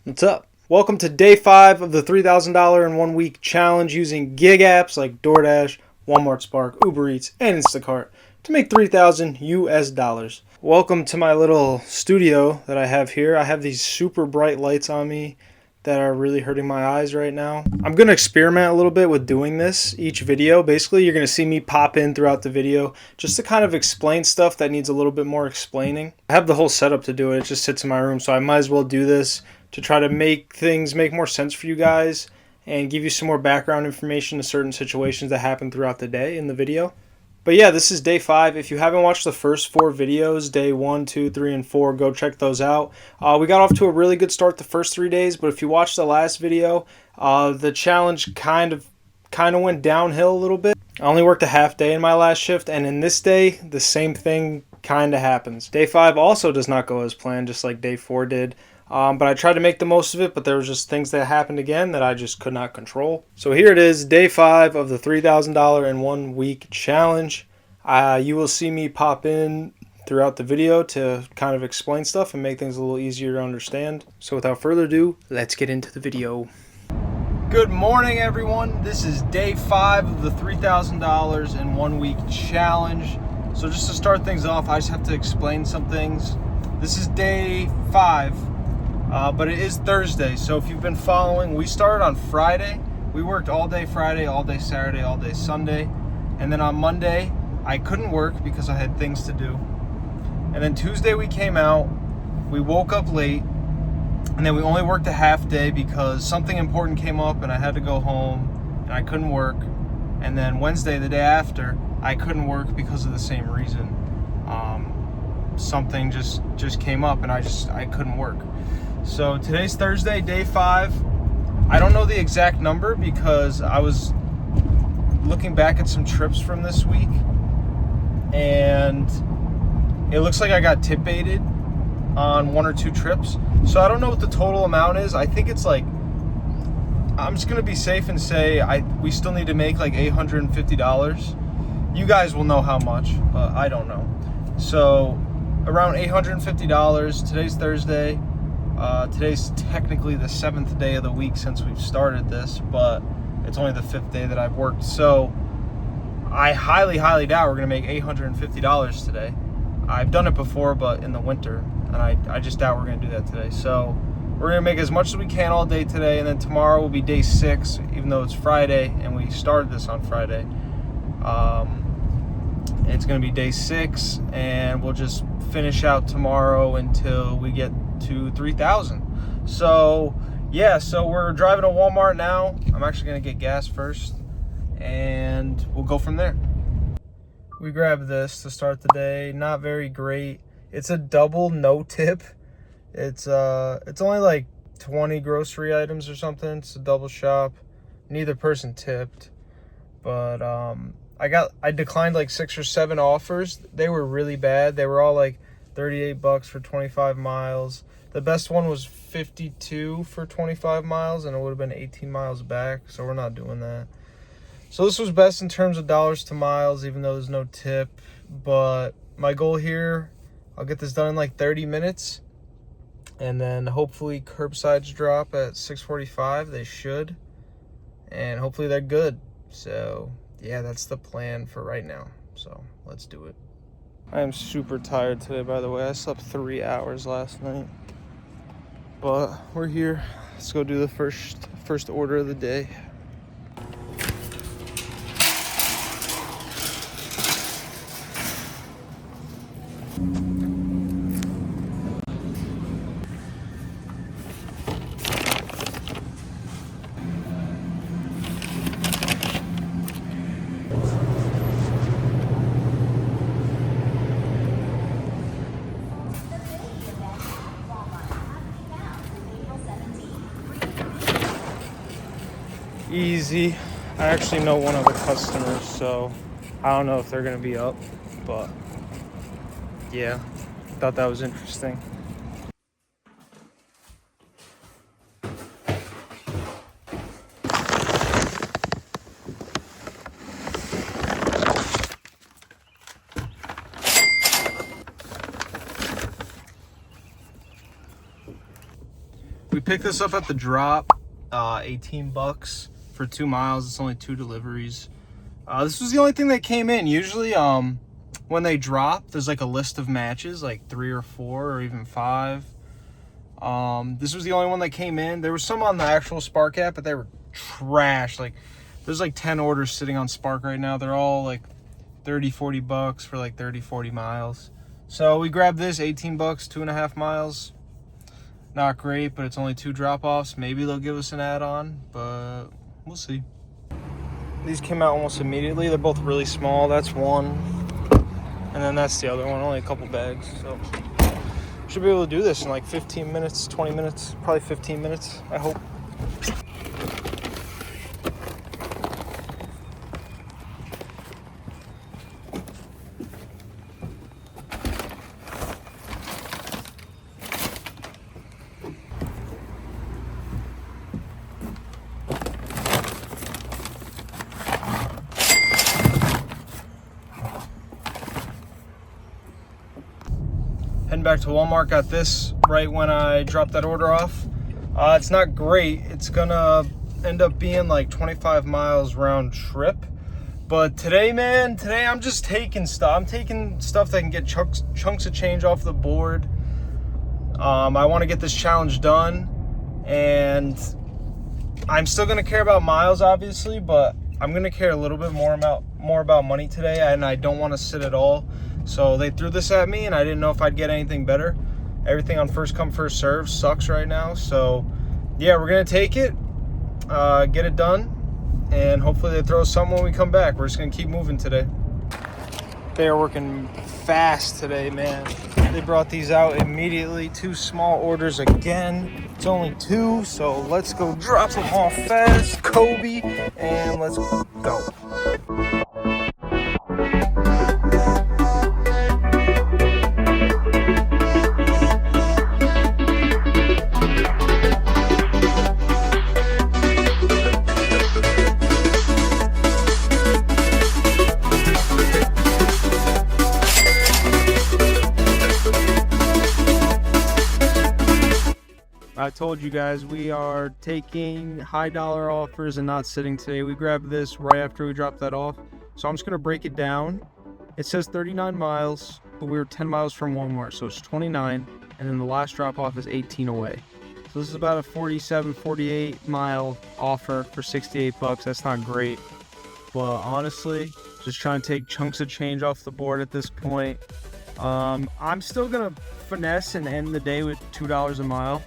What's up? Welcome to day 5 of the $3,000 in 1 week challenge using gig apps like DoorDash, Walmart Spark, Uber Eats, and Instacart to make $3,000 US dollars. Welcome to my little studio that I have here. I have these super bright lights on me that are really hurting my eyes right now. I'm going to experiment a little bit with doing this each video. Basically, you're going to see me pop in throughout the video just to kind of explain stuff that needs a little bit more explaining. I have the whole setup to do it. It just sits in my room, so I might as well do this to try to make things make more sense for you guys and give you some more background information to certain situations that happen throughout the day in the video. But yeah, this is day 5. If you haven't watched the first 4 videos, day 1, 2, 3, and 4, go check those out. We got off to a really good start the first 3 days, but if you watched the last video, the challenge kind of went downhill a little bit. I only worked a half day in my last shift, and in this day, the same thing kind of happens. Day 5 also does not go as planned, just like day 4 did. But I tried to make the most of it, but there was just things that happened again that I just could not control. So here it is, day 5 of the $3,000 in 1 week challenge. You will see me pop in throughout the video to kind of explain stuff and make things a little easier to understand. So without further ado, let's get into the video. Good morning, everyone. This is day 5 of the $3,000 in 1 week challenge. So just to start things off, I just have to explain some things. This is day 5. But it is Thursday, so if you've been following, we started on Friday. We worked all day Friday, all day Saturday, all day Sunday. And then on Monday, I couldn't work because I had things to do. And then Tuesday we came out, we woke up late, and then we only worked a half day because something important came up and I had to go home and I couldn't work. And then Wednesday, the day after, I couldn't work because of the same reason. Something just came up and I couldn't work. So today's Thursday, day 5. I don't know the exact number because I was looking back at some trips from this week and it looks like I got tip baited on 1 or 2 trips. So I don't know what the total amount is. I think it's like, I'm just going to be safe and say we still need to make like $850. You guys will know how much, but I don't know. So around $850. Today's Thursday. Today's technically the 7th day of the week since we've started this, but it's only the 5th day that I've worked. So I highly doubt we're going to make $850 today. I've done it before, but in the winter, and I just doubt we're going to do that today. So we're going to make as much as we can all day today, and then tomorrow will be day 6, even though it's Friday, and we started this on Friday. It's going to be day 6, and we'll just finish out tomorrow until we get to 3,000. So yeah, so we're driving to Walmart now. I'm actually going to get gas first, and we'll go from there. We grabbed this to start the day. Not very great. It's a double no tip. It's only like 20 grocery items or something. It's a double shop. Neither person tipped, but I declined like 6 or 7 offers. They were really bad. They were all like $38 for 25 miles. The best one was $52 for 25 miles, and it would have been 18 miles back, so we're not doing that. So this was best in terms of dollars to miles, even though there's no tip. But my goal here, I'll get this done in like 30 minutes, and then hopefully curbsides drop at 6:45. They should, and hopefully they're good. So yeah, that's the plan for right now. So let's do it. I am super tired today, by the way. I slept 3 hours last night. But we're here. Let's go do the first order of the day. Easy. I actually know one of the customers, so I don't know if they're gonna be up, but yeah, thought that was interesting. We picked this up at the drop, 18 bucks for 2 miles. It's only 2 deliveries. This was the only thing that came in. Usually when they drop, there's like a list of matches, like 3 or 4 or even 5. This was the only one that came in. There was some on the actual Spark app, but they were trash. Like there's like 10 orders sitting on Spark right now. They're all like 30-40 bucks for like 30-40 miles. So we grabbed this, 18 bucks, 2.5 miles. Not great, but it's only 2 drop-offs. Maybe they'll give us an add-on, but we'll see. These came out almost immediately. They're both really small. That's one, and then that's the other one. Only a couple bags, so should be able to do this in like 15 minutes, 20 minutes, probably 15 minutes, I hope. Heading back to Walmart, got this right when I dropped that order off. It's not great. It's gonna end up being like 25 miles round trip. But today, man, I'm just taking stuff. I'm taking stuff that can get chunks of change off the board. I want to get this challenge done, and I'm still gonna care about miles, obviously, but I'm gonna care a little bit more about money today, and I don't want to sit at all. So they threw this at me, and I didn't know if I'd get anything better. Everything on first come, first serve sucks right now. So yeah, we're gonna take it, get it done, and hopefully they throw something when we come back. We're just gonna keep moving today. They are working fast today, man. They brought these out immediately. 2 small orders again. It's only 2, so let's go drop them off fast, Kobe, and let's go. I told you guys we are taking high dollar offers and not sitting today. We grabbed this right after we dropped that off. So I'm just gonna break it down. It says 39 miles, but we were 10 miles from Walmart, so it's 29. And then the last drop off is 18 away. So this is about a 47, 48 mile offer for 68 bucks. That's not great, but honestly, just trying to take chunks of change off the board at this point. I'm still gonna finesse and end the day with $2 a mile.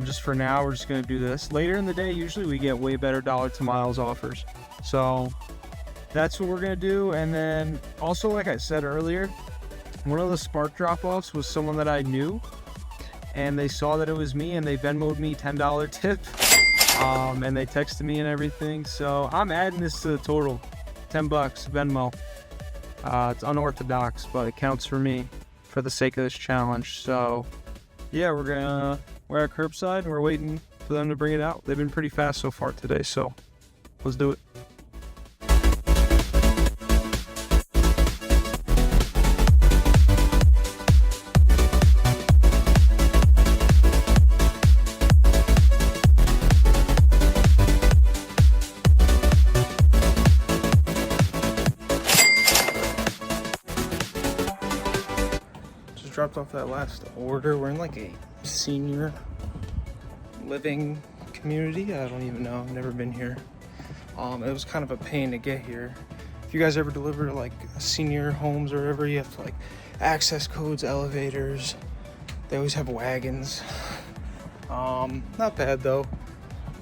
Just for now, we're just gonna do this. Later in the day, usually we get way better dollar to miles offers. So that's what we're gonna do. And then also, like I said earlier, one of the Spark drop-offs was someone that I knew, and they saw that it was me, and they Venmo'd me $10 tip, and they texted me and everything. So I'm adding this to the total, 10 bucks Venmo. It's unorthodox, but it counts for me for the sake of this challenge. So yeah, we're at curbside and we're waiting for them to bring it out. They've been pretty fast so far today, so let's do it. Just dropped off that last order. We're in like a senior living community. I don't even know. I've never been here. It was kind of a pain to get here. If you guys ever deliver to like senior homes or whatever, you have to like access codes, elevators. They always have wagons. Not bad though.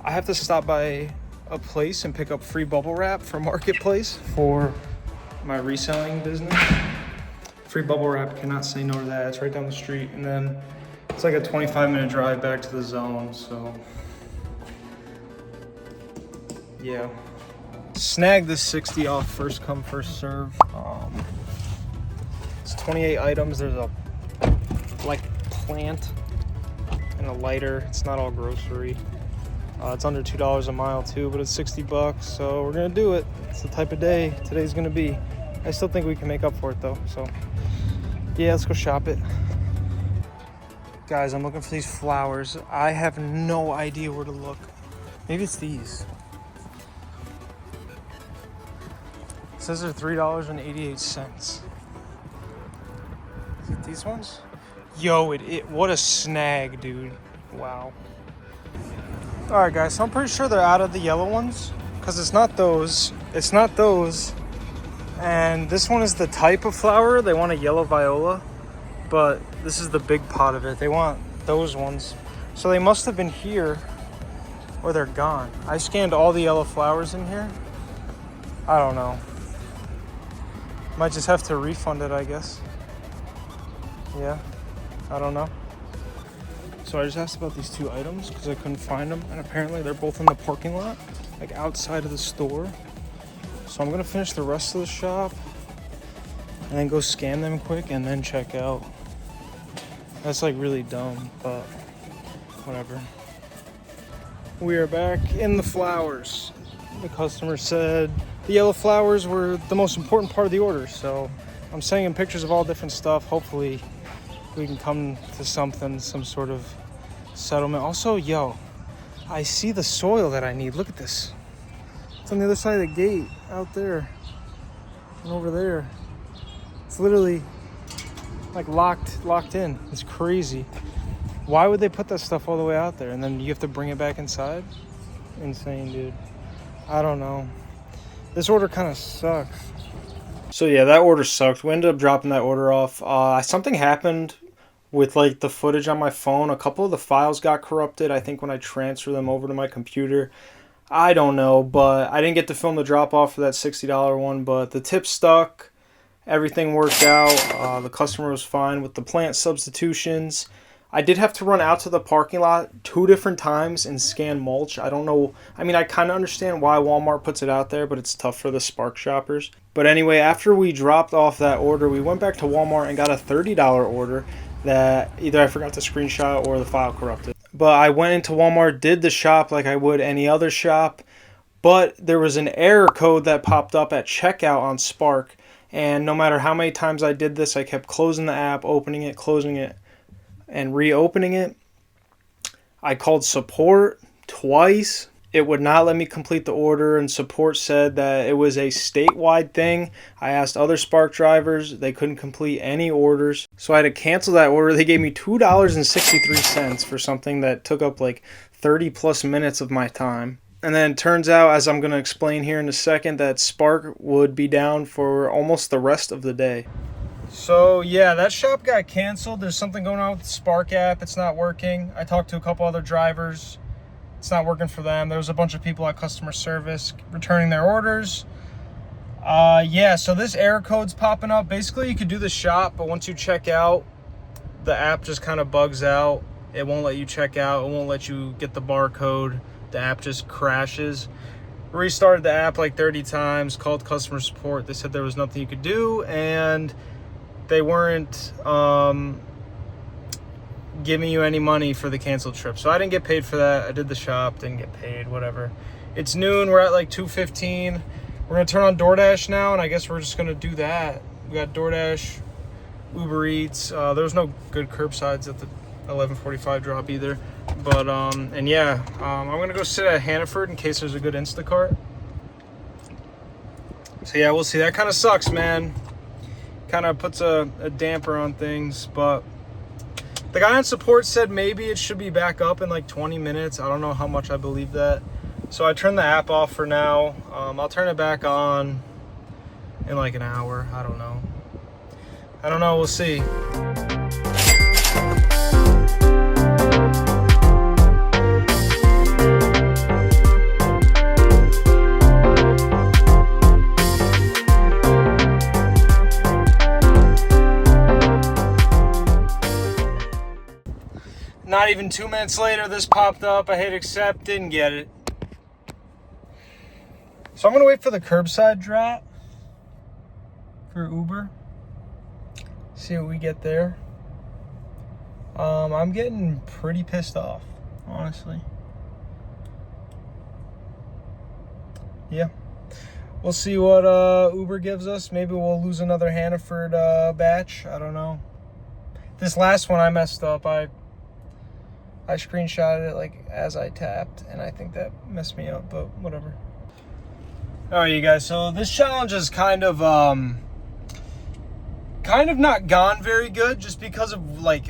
I have to stop by a place and pick up free bubble wrap from Marketplace for my reselling business. Free bubble wrap, cannot say no to that. It's right down the street, and then it's like a 25-minute drive back to the zone, so yeah. Snag this 60 off first come, first serve. It's 28 items. There's a like plant and a lighter. It's not all grocery. It's under $2 a mile too, but it's 60 bucks, so we're gonna do it. It's the type of day today's gonna be. I still think we can make up for it though, so yeah, let's go shop it. Guys, I'm looking for these flowers. I have no idea where to look. Maybe it's these. It says they're $3.88. Is it these ones? Yo, what a snag, dude. Wow. Alright guys, so I'm pretty sure they're out of the yellow ones. Because it's not those. It's not those. And this one is the type of flower. They want a yellow viola. But this is the big pot of it. They want those ones. So they must have been here. Or they're gone. I scanned all the yellow flowers in here. I don't know. Might just have to refund it, I guess. Yeah. I don't know. So I just asked about these two items because I couldn't find them. And apparently they're both in the parking lot. Like outside of the store. So I'm going to finish the rest of the shop. And then go scan them quick and then check out. That's like really dumb, but whatever. We are back in the flowers. The customer said the yellow flowers were the most important part of the order. So I'm sending pictures of all different stuff. Hopefully we can come to something, some sort of settlement. Also, yo, I see the soil that I need. Look at this. It's on the other side of the gate out there and over there. It's literally like locked in. It's crazy. Why would they put that stuff all the way out there and then you have to bring it back inside? Insane, dude. I don't know. This order kind of sucks. So yeah, that order sucked. We ended up dropping that order off. Something happened with like the footage on my phone. A couple of the files got corrupted, I think, when I transferred them over to my computer. I don't know, but I didn't get to film the drop off for that $60 one, but the tip stuck. Everything worked out. The customer was fine with the plant substitutions. I did have to run out to the parking lot 2 different times and scan mulch. I don't know. I mean, I kind of understand why Walmart puts it out there, but it's tough for the Spark shoppers. But anyway, after we dropped off that order, we went back to Walmart and got a $30 order that either I forgot to screenshot or the file corrupted. But I went into Walmart, did the shop like I would any other shop, but there was an error code that popped up at checkout on Spark. And no matter how many times I did this, I kept closing the app, opening it, closing it, and reopening it. I called support twice. It would not let me complete the order, and support said that it was a statewide thing. I asked other Spark drivers. They couldn't complete any orders. So I had to cancel that order. They gave me $2.63 for something that took up like 30 plus minutes of my time. And then it turns out, as I'm going to explain here in a second, that Spark would be down for almost the rest of the day. So yeah, that shop got canceled. There's something going on with the Spark app. It's not working. I talked to a couple other drivers. It's not working for them. There was a bunch of people at customer service returning their orders. Yeah, so this error code's popping up. Basically, you could do the shop, but once you check out, the app just kind of bugs out. It won't let you check out. It won't let you get the barcode. The app just crashes. Restarted the app like 30 times, called customer support. They said there was nothing you could do, and they weren't giving you any money for the canceled trip. So I didn't get paid for that. I did the shop, didn't get paid, whatever. It's noon. We're at like 2:15. We're going to turn on DoorDash now, and I guess we're just going to do that. We got DoorDash, Uber Eats. There was no good curbsides at the 11:45 drop either. But, and yeah, I'm going to go sit at Hannaford in case there's a good Instacart. So yeah, we'll see. That kind of sucks, man. Kind of puts a damper on things, but the guy on support said maybe it should be back up in like 20 minutes. I don't know how much I believe that. So I turned the app off for now. I'll turn it back on in like an hour. I don't know. We'll see. Not even 2 minutes later, this popped up. I hit accept, didn't get it. So I'm going to wait for the curbside drop for Uber. See what we get there. I'm getting pretty pissed off, honestly. Yeah. We'll see what Uber gives us. Maybe we'll lose another Hannaford batch. I don't know. This last one I messed up. I I screenshotted it like as I tapped, and I think that messed me up, but whatever. All right, you guys. So this challenge is kind of not gone very good, just because of like.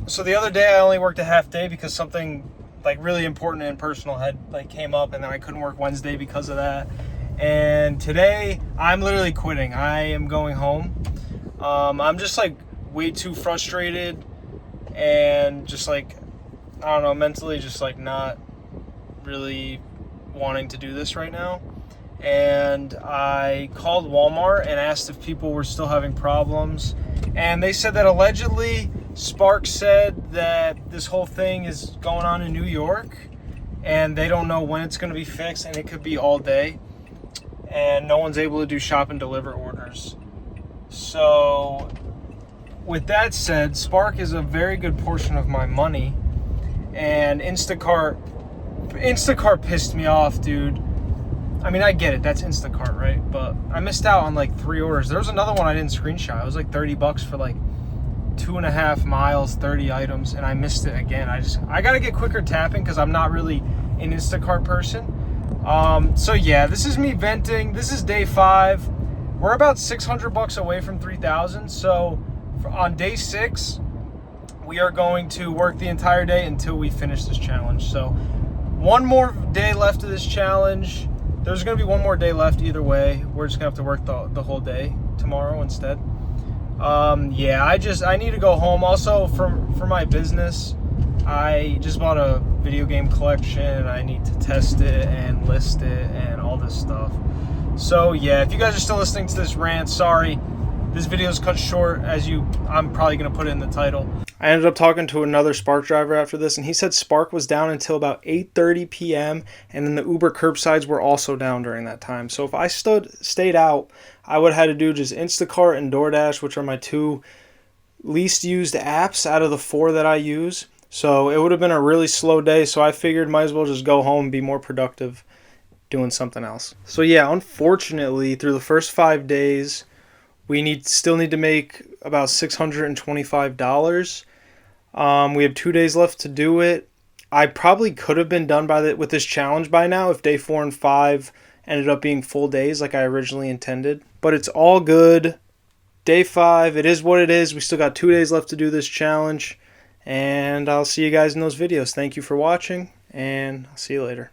So the other day I only worked a half day because something like really important and personal had like came up, and then I couldn't work Wednesday because of that. And today I'm literally quitting. I am going home. I'm just like way too frustrated and just like, I don't know, mentally just like not really wanting to do this right now. And I called Walmart and asked if people were still having problems, and they said that allegedly Spark said that this whole thing is going on in New York and they don't know when it's going to be fixed, and it could be all day, and no one's able to do shop and deliver orders. So with that said, Spark is a very good portion of my money, and Instacart pissed me off, dude. I mean, I get it, that's Instacart, right? But I missed out on like 3 orders. There was another one I didn't screenshot. It was like $30 for like 2.5 miles, 30 items, and I missed it again. I gotta get quicker tapping because I'm not really an Instacart person. So yeah, this is me venting. This is day 5. We're about $600 away from 3,000. So on day 6, we are going to work the entire day until we finish this challenge. So one more day left of this challenge. There's going to be one more day left either way. We're just going to have to work the whole day tomorrow instead. Yeah, I need to go home. Also, for my business, I just bought a video game collection, and I need to test it and list it and all this stuff. So yeah, if you guys are still listening to this rant, sorry. This video is cut short, I'm probably going to put it in the title. I ended up talking to another Spark driver after this, and he said Spark was down until about 8:30 p.m., and then the Uber curbsides were also down during that time. So if I stayed out, I would have had to do just Instacart and DoorDash, which are my 2 least used apps out of the 4 that I use. So it would have been a really slow day, so I figured might as well just go home and be more productive doing something else. So yeah, unfortunately, through the first 5 days, we still need to make about $625. We have 2 days left to do it. I probably could have been done with this challenge by now if day 4 and 5 ended up being full days like I originally intended. But it's all good. Day 5, it is what it is. We still got 2 days left to do this challenge. And I'll see you guys in those videos. Thank you for watching, and I'll see you later.